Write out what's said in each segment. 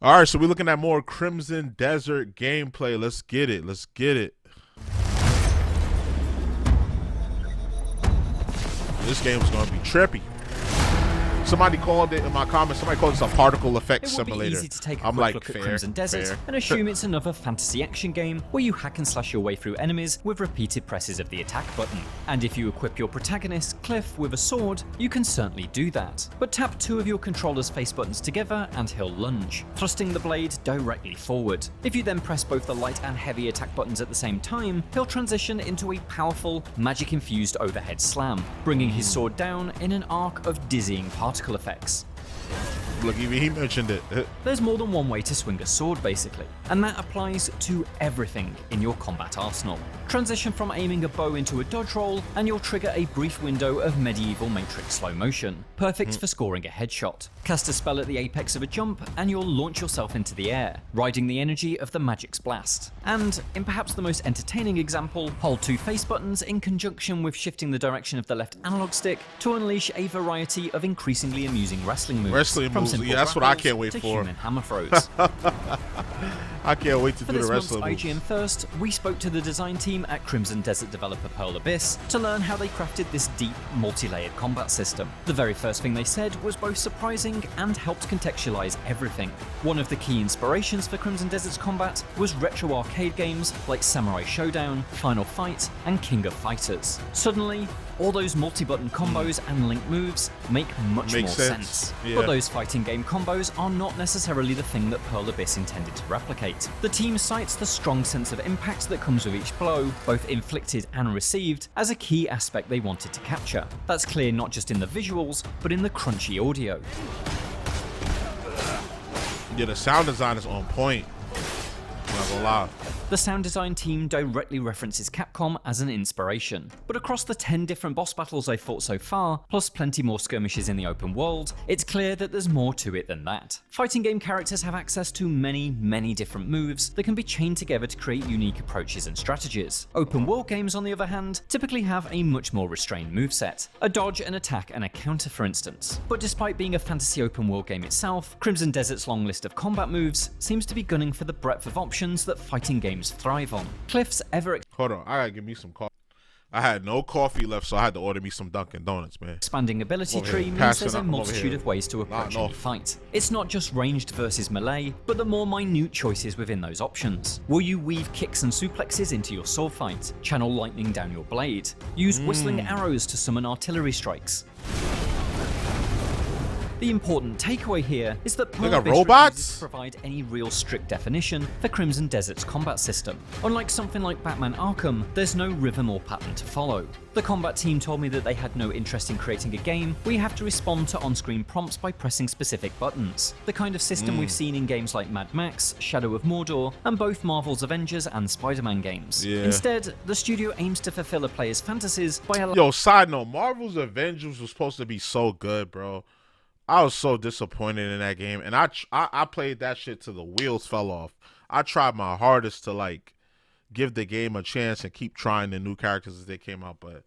All right, so we're looking at more Crimson Desert gameplay. Let's get it. Let's get it. This game is going to be trippy. Somebody called it in my comments. Somebody called this a particle effect simulator. It would be easy to take a I'm quick like, look fair, at Crimson Desert fair. and assume it's another fantasy action game where you hack and slash your way through enemies with repeated presses of the attack button. And if you equip your protagonist, Kliff, with a sword, you can certainly do that. But tap two of your controller's face buttons together and he'll lunge, thrusting the blade directly forward. If you then press both the light and heavy attack buttons at the same time, he'll transition into a powerful, magic-infused overhead slam, bringing his sword down in an arc of dizzying particle effects. Look, even he mentioned it. There's more than one way to swing a sword, basically, and that applies to everything in your combat arsenal. Transition from aiming a bow into a dodge roll, and you'll trigger a brief window of medieval Matrix slow motion, perfect for scoring a headshot. Cast a spell at the apex of a jump, and you'll launch yourself into the air, riding the energy of the magic's blast. And, in perhaps the most entertaining example, hold two face buttons in conjunction with shifting the direction of the left analog stick to unleash a variety of increasingly amusing wrestling moves. Yeah, that's what I can't wait for. Human hammer throws. I can't wait to do the wrestling moves. For this month's IGN First, we spoke to the design team at Crimson Desert developer Pearl Abyss to learn how they crafted this deep, multi-layered combat system. The very first thing they said was both surprising and helped contextualize everything. One of the key inspirations for Crimson Desert's combat was retro arcade games like Samurai Showdown, Final Fight, and King of Fighters. Suddenly, all those multi-button combos and link moves make much more sense. Yeah. But those fighting game combos are not necessarily the thing that Pearl Abyss intended to replicate. The team cites the strong sense of impact that comes with each blow, both inflicted and received, as a key aspect they wanted to capture. That's clear not just in the visuals, but in the crunchy audio. Yeah, the sound design is on point. I'm not gonna lie. The sound design team directly references Capcom as an inspiration, but across the 10 different boss battles I've fought so far, plus plenty more skirmishes in the open world, it's clear that there's more to it than that. Fighting game characters have access to many different moves that can be chained together to create unique approaches and strategies. Open world games, on the other hand, typically have a much more restrained moveset, a dodge, an attack, and a counter, for instance. But despite being a fantasy open world game itself, Crimson Desert's long list of combat moves seems to be gunning for the breadth of options that fighting games thrive on. Kliff's ever Hold on, I gotta give me some coffee. I had no coffee left, so I had to order me some Dunkin' Donuts, man. expanding ability tree means there's a multitude of ways to approach any fight. It's not just ranged versus melee, but the more minute choices within those options. Will you weave kicks and suplexes into your sword fight, channel lightning down your blade, use whistling arrows to summon artillery strikes? The important takeaway here is that Pearl Abyss refuses to provide any real strict definition for Crimson Desert's combat system. Unlike something like Batman Arkham, there's no rhythm or pattern to follow. The combat team told me that they had no interest in creating a game where you have to respond to on-screen prompts by pressing specific buttons, the kind of system we've seen in games like Mad Max, Shadow of Mordor, and both Marvel's Avengers and Spider-Man games. Yeah. Instead, the studio aims to fulfill a player's fantasies by allowing— Yo, side note, Marvel's Avengers was supposed to be so good, bro. I was so disappointed in that game, and I played that shit till the wheels fell off. I tried my hardest to like give the game a chance and keep trying the new characters as they came out, but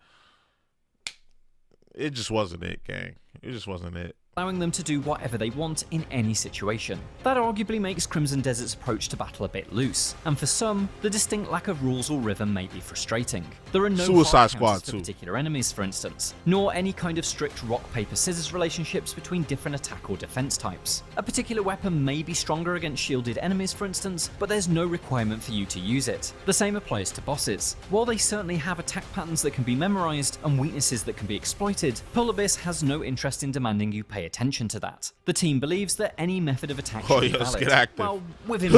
it just wasn't it, gang. It just wasn't it. allowing them to do whatever they want in any situation. That arguably makes Crimson Desert's approach to battle a bit loose, and for some, the distinct lack of rules or rhythm may be frustrating. There are no Suicide hard Squad counters for particular enemies, for instance, nor any kind of strict rock-paper-scissors relationships between different attack or defense types. A particular weapon may be stronger against shielded enemies, for instance, but there's no requirement for you to use it. The same applies to bosses. While they certainly have attack patterns that can be memorized and weaknesses that can be exploited, Pearl Abyss has no interest in demanding you pay attention to that. The team believes that any method of attack should be valid. Get active. Well, within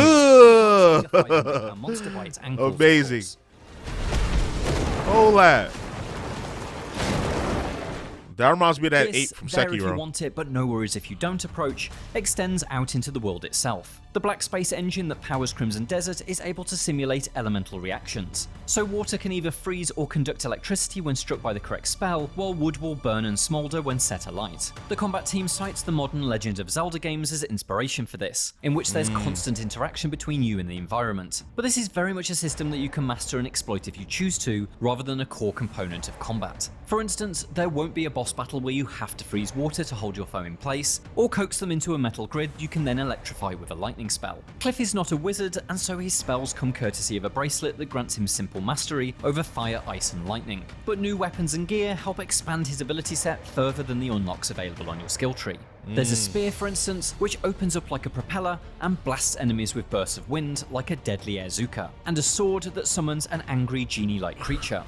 monster bites and amazing. Hold that. That reminds me of that 8 from There if you Sekiro. want it, but no worries if you don't approach, extends out into the world itself. The black space engine that powers Crimson Desert is able to simulate elemental reactions. So water can either freeze or conduct electricity when struck by the correct spell, while wood will burn and smolder when set alight. The combat team cites the modern Legend of Zelda games as inspiration for this, in which there's constant interaction between you and the environment. But this is very much a system that you can master and exploit if you choose to, rather than a core component of combat. For instance, there won't be a boss boss battle where you have to freeze water to hold your foe in place, or coax them into a metal grid you can then electrify with a lightning spell. Kliff is not a wizard, and so his spells come courtesy of a bracelet that grants him simple mastery over fire, ice and lightning. But new weapons and gear help expand his ability set further than the unlocks available on your skill tree. There's a spear, for instance, which opens up like a propeller and blasts enemies with bursts of wind like a deadly airzuka, and a sword that summons an angry genie-like creature.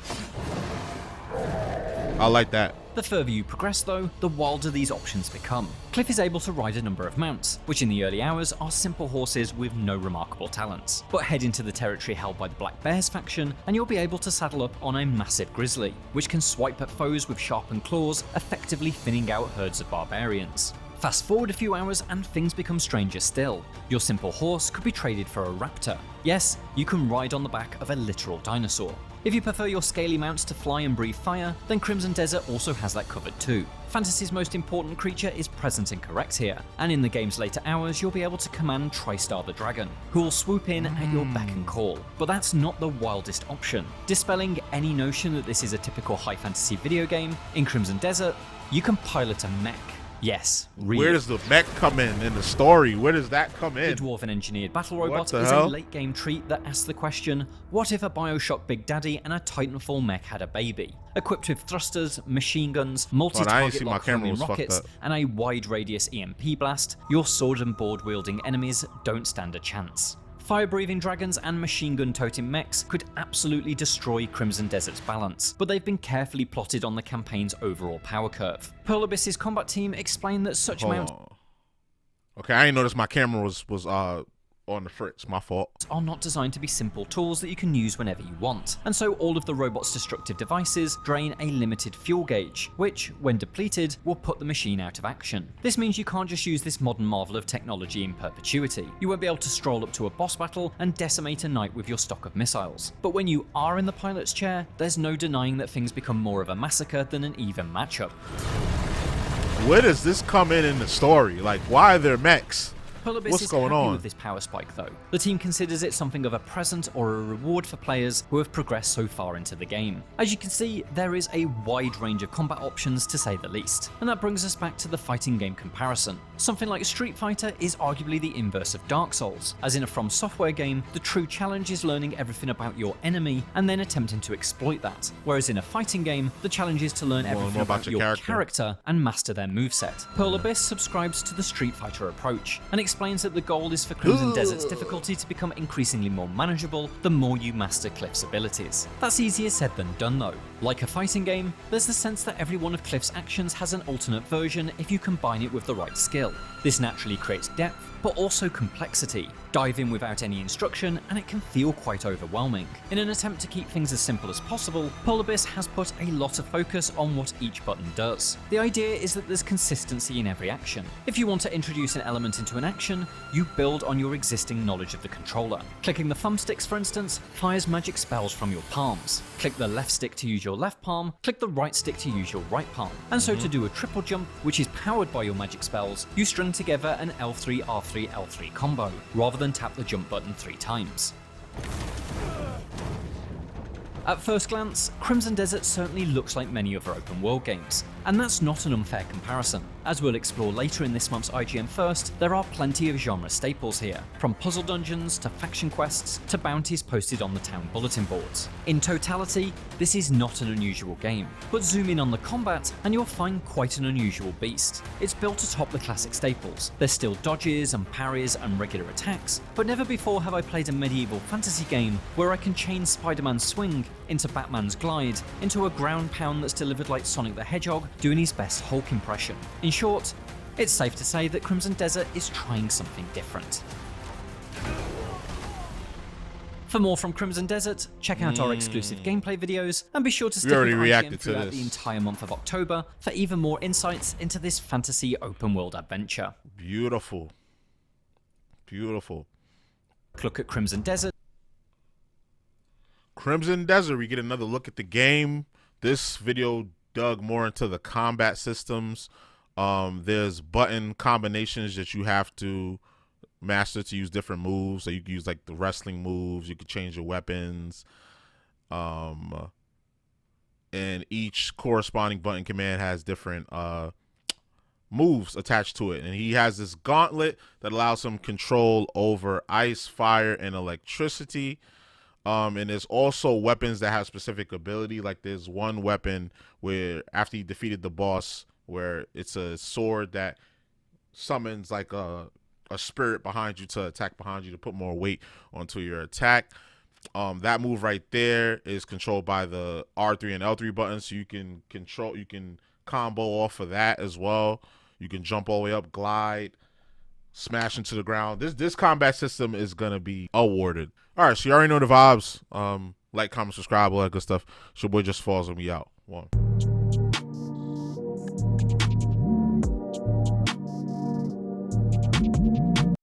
I like that. The further you progress though, the wilder these options become. Kliff is able to ride a number of mounts, which in the early hours are simple horses with no remarkable talents. But head into the territory held by the Black Bears faction and you'll be able to saddle up on a massive grizzly, which can swipe at foes with sharpened claws, effectively thinning out herds of barbarians. Fast forward a few hours and things become stranger still. Your simple horse could be traded for a raptor. Yes, you can ride on the back of a literal dinosaur. If you prefer your scaly mounts to fly and breathe fire, then Crimson Desert also has that covered too. Fantasy's most important creature is present and correct here, and in the game's later hours you'll be able to command Tristar the Dragon, who will swoop in at your beck and call. But that's not the wildest option. Dispelling any notion that this is a typical high fantasy video game, in Crimson Desert, you can pilot a mech. Yes, really. Where does the mech come in the story? Where does that come in? The Dwarven Engineered Battle Robot the is hell? a late game treat that asks the question, what if a Bioshock Big Daddy and a Titanfall mech had a baby? Equipped with thrusters, machine guns, multi-target lock Chromium rockets, and a wide radius EMP blast, your sword and board wielding enemies don't stand a chance. Fire-breathing dragons and machine gun toting mechs could absolutely destroy Crimson Desert's balance, but they've been carefully plotted on the campaign's overall power curve. Pearl Abyss's combat team explained that such mounts Okay, I didn't notice my camera was on the fritz. My fault. Are not designed to be simple tools that you can use whenever you want, and so all of the robot's destructive devices drain a limited fuel gauge, which, when depleted, will put the machine out of action. This means you can't just use this modern marvel of technology in perpetuity. You won't be able to stroll up to a boss battle and decimate a knight with your stock of missiles. But when you are in the pilot's chair, there's no denying that things become more of a massacre than an even matchup. Where does this come in the story? Like, why are there mechs? Pearl Abyss What's is going happy on? with this power spike though. The team considers it something of a present or a reward for players who have progressed so far into the game. As you can see, there is a wide range of combat options to say the least, and that brings us back to the fighting game comparison. Something like Street Fighter is arguably the inverse of Dark Souls, as in a From Software game, the true challenge is learning everything about your enemy and then attempting to exploit that, whereas in a fighting game, the challenge is to learn everything about your character and master their moveset. Pearl Abyss subscribes to the Street Fighter approach, and explains that the goal is for Crimson Desert's difficulty to become increasingly more manageable the more you master Kliff's abilities. That's easier said than done though. Like a fighting game, there's the sense that every one of Kliff's actions has an alternate version if you combine it with the right skill. This naturally creates depth, but also complexity. Dive in without any instruction and it can feel quite overwhelming. In an attempt to keep things as simple as possible, Pearl Abyss has put a lot of focus on what each button does. The idea is that there's consistency in every action. If you want to introduce an element into an action, you build on your existing knowledge of the controller. Clicking the thumbsticks, for instance, fires magic spells from your palms. Click the left stick to use your left palm, click the right stick to use your right palm. And so to do a triple jump, which is powered by your magic spells, you string together an L3, R3, L3 combo, rather than tap the jump button 3 times. At first glance, Crimson Desert certainly looks like many other open world games, and that's not an unfair comparison. As we'll explore later in this month's IGN First, there are plenty of genre staples here, from puzzle dungeons to faction quests to bounties posted on the town bulletin boards. In totality, this is not an unusual game, but zoom in on the combat and you'll find quite an unusual beast. It's built atop the classic staples. There's still dodges and parries and regular attacks, but never before have I played a medieval fantasy game where I can chain Spider-Man's swing into Batman's glide into a ground pound that's delivered like Sonic the Hedgehog doing his best Hulk impression. In short, it's safe to say that Crimson Desert is trying something different. For more from Crimson Desert, check out our exclusive gameplay videos, and be sure to stick with IGN throughout the entire month of October for even more insights into this fantasy open world adventure. Beautiful. Beautiful. Look at Crimson Desert. Crimson Desert, we get another look at the game. This video dug more into the combat systems. There's button combinations that you have to master to use different moves. So you can use like the wrestling moves. You can change your weapons. and each corresponding button command has different moves attached to it. And he has this gauntlet that allows him control over ice, fire, and electricity. And there's also weapons that have specific ability. Like there's one weapon where after he defeated the boss, where it's a sword that summons like a spirit behind you to attack behind you to put more weight onto your attack. That move right there is controlled by the R3 and L3 buttons, so you can combo off of that as well. You can jump all the way up, glide, smash into the ground. This combat system is gonna be awarded. All right, so you already know the vibes. Like, comment, subscribe, all that good stuff. It's your boy JusticeXFalls, and we out. One.